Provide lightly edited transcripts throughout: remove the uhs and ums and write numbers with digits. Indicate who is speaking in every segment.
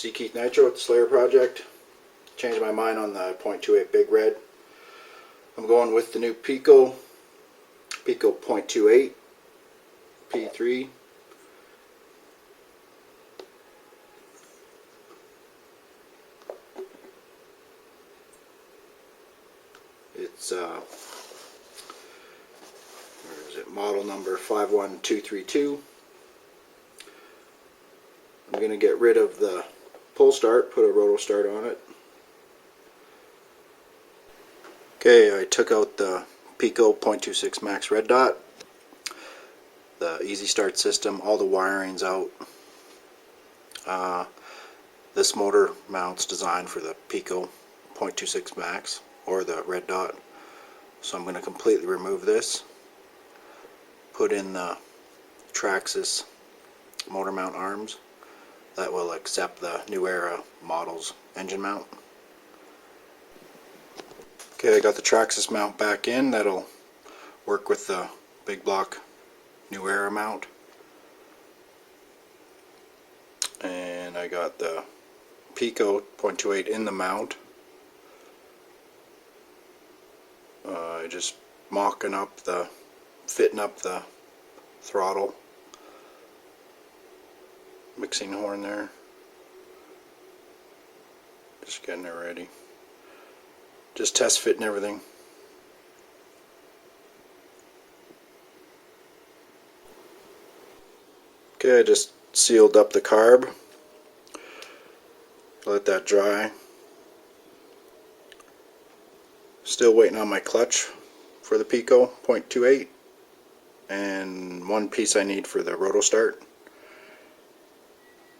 Speaker 1: C. Keith Nitro with the Slayer project. Changed my mind on the .28 Big Red. I'm going with the new PICCO.28 P3. It's where is it? Model number 51232. I'm going to get rid of the pull start, put a roto start on it. Okay, I took out the PICCO .26 Max red dot, the easy start system, all the wiring's out. This motor mount's designed for the PICCO .26 Max or the red dot, so I'm going to completely remove this, put in the traxxas motor mount arms that will accept the new era model's engine mount. Okay, I got the traxxas mount back in. That'll work with the big block new era mount. And I got the PICCO .28 in the mount. Just fitting up the throttle mixing horn there. Just getting it ready. Just test fitting everything. Okay, I just sealed up the carb. Let that dry. Still waiting on my clutch for the PICCO .28 and one piece I need for the roto start.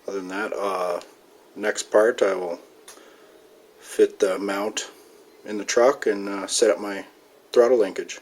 Speaker 1: Other than that, next part I will fit the mount in the truck and set up my throttle linkage.